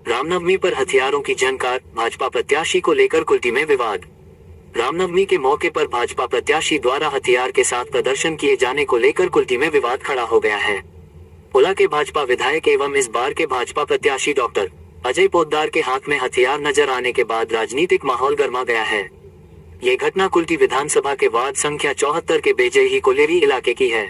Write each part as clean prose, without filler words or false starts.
रामनवमी पर हथियारों की झनकार, भाजपा प्रत्याशी को लेकर कुल्टी में विवाद। रामनवमी के मौके पर भाजपा प्रत्याशी द्वारा हथियार के साथ प्रदर्शन किए जाने को लेकर कुल्टी में विवाद खड़ा हो गया है। पुला के भाजपा विधायक एवं इस बार के भाजपा प्रत्याशी डॉक्टर अजय पोद्दार के हाथ में हथियार नजर आने के बाद राजनीतिक माहौल गर्मा गया है। ये घटना कुल्टी विधानसभा के वार्ड संख्या 74 के बेजही कोलेरी इलाके की है।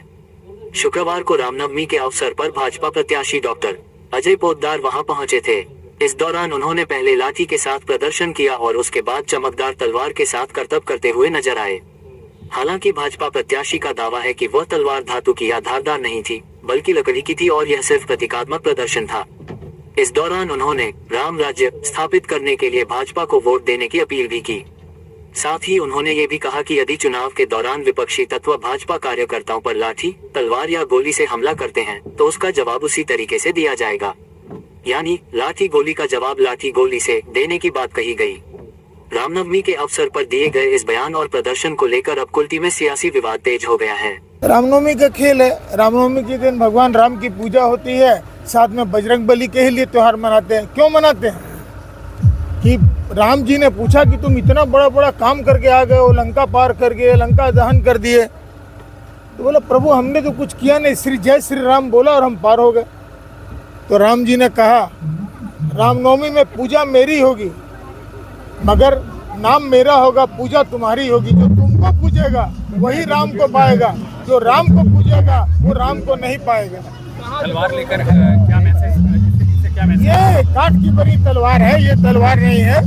शुक्रवार को रामनवमी के अवसर पर भाजपा प्रत्याशी डॉक्टर अजय पोद्दार वहां पहुंचे थे। इस दौरान उन्होंने पहले लाठी के साथ प्रदर्शन किया और उसके बाद चमकदार तलवार के साथ करतब करते हुए नजर आए। हालांकि भाजपा प्रत्याशी का दावा है कि वह तलवार धातु की या धारदार नहीं थी, बल्कि लकड़ी की थी और यह सिर्फ प्रतीकात्मक प्रदर्शन था। इस दौरान उन्होंने राम राज्य स्थापित करने के लिए भाजपा को वोट देने की अपील भी की। साथ ही उन्होंने ये भी कहा कि यदि चुनाव के दौरान विपक्षी तत्व भाजपा कार्यकर्ताओं पर लाठी, तलवार या गोली से हमला करते हैं तो उसका जवाब उसी तरीके से दिया जाएगा। यानी लाठी गोली का जवाब लाठी गोली से देने की बात कही गई। रामनवमी के अवसर पर दिए गए इस बयान और प्रदर्शन को लेकर अब कुल्टी में सियासी विवाद तेज हो गया है। रामनवमी का खेल है। रामनवमी के दिन भगवान राम की पूजा होती है, साथ में बजरंग बली के लिए त्योहार मनाते हैं। क्यों मनाते हैं? कि राम जी ने पूछा कि तुम इतना बड़ा बड़ा काम करके आ गए हो, लंका पार कर गए, लंका दहन कर दिए। तो बोला प्रभु हमने तो कुछ किया नहीं, श्री जय श्री राम बोला और हम पार हो गए। तो राम जी ने कहा रामनवमी में पूजा मेरी होगी, मगर नाम मेरा होगा, पूजा तुम्हारी होगी। जो तुमको पूजेगा वही राम को पाएगा, जो राम को पूजेगा वो राम को नहीं पाएगा। तलवार लेकर क्या मैसेज, क्या मैसेज? ये काठ की बनी तलवार है, ये तलवार नहीं है।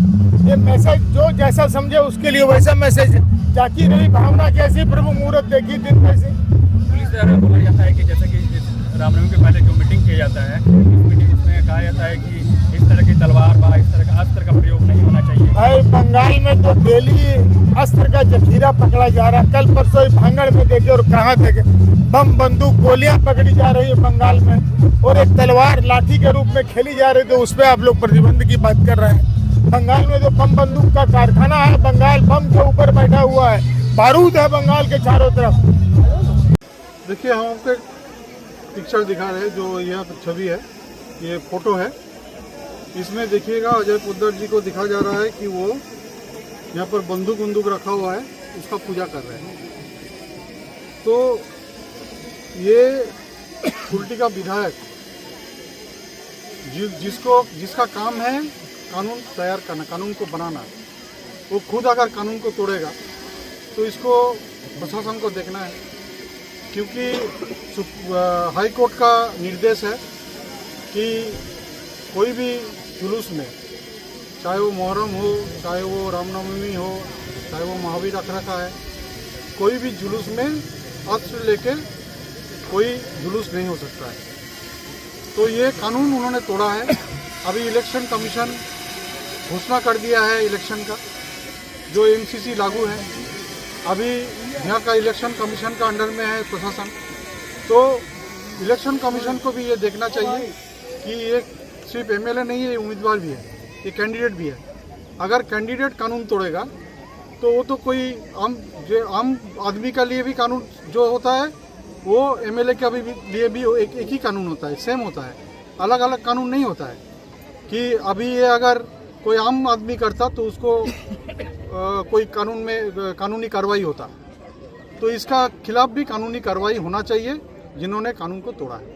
ये मैसेज जो जैसा समझे उसके लिए वैसा मैसेज। जाकी रही भावना जैसी, प्रभु मुहूर्त देखी दिन कैसे। पुलिस द्वारा बोला जाता है कि जैसे कि रामनवमी के पहले जो मीटिंग किया जाता है, इस मीटिंग में कहा जाता है कि इस तरह की तलवार व इस तरह का अस्त्र का प्रयोग नहीं होना चाहिए। भाई बंगाल में तो डेली अस्त्र का जखीरा पकड़ा जा रहा है। कल परसों भांगड़ में देखे और कहाँ देखे बम बंदूक गोलियां पकड़ी जा रही है बंगाल में, और एक तलवार लाठी के रूप में खेली जा रही है। तो उस पर आप लोग प्रतिबंध की बात कर रहे हैं। बंगाल में तो बम बंदूक का कारखाना है। बंगाल बम के ऊपर बैठा हुआ है, बारूद है बंगाल के चारों तरफ। देखिए हम आपको एक पिक्चर दिखा रहे हैं, जो यह छवि है, ये फोटो है। इसमें देखिएगा अजय पोद्दार जी को दिखा जा रहा है कि वो यहाँ पर बंदूक रखा हुआ है, उसका पूजा कर रहे हैं। तो ये कुल्टी का विधायक जिसका काम है कानून तैयार करना, कानून को बनाना, वो खुद अगर कानून को तोड़ेगा तो इसको प्रशासन को देखना है। क्योंकि हाई कोर्ट का निर्देश है कि कोई भी जुलूस में, चाहे वो मुहर्रम हो, चाहे वो रामनवमी हो, चाहे वो महावीर अखड़ा है, कोई भी जुलूस में अस्त्र लेके कोई जुलूस नहीं हो सकता है। तो ये कानून उन्होंने तोड़ा है। अभी इलेक्शन कमीशन घोषणा कर दिया है इलेक्शन का, जो MCC लागू है। अभी यहाँ का इलेक्शन कमीशन का अंडर में है प्रशासन। तो इलेक्शन कमीशन को भी ये देखना चाहिए कि ये सिर्फ MLA नहीं है, ये उम्मीदवार भी है, ये कैंडिडेट भी है। अगर कैंडिडेट कानून तोड़ेगा तो वो तो कोई आम आदमी का लिए भी कानून जो होता है वो MLA का भी लिए भी एक ही कानून होता है, सेम होता है। अलग अलग कानून नहीं होता है कि अभी ये अगर कोई आम आदमी करता तो उसको कोई कानून में कानूनी कार्रवाई होता। तो इसका खिलाफ भी कानूनी कार्रवाई होना चाहिए जिन्होंने कानून को तोड़ा है।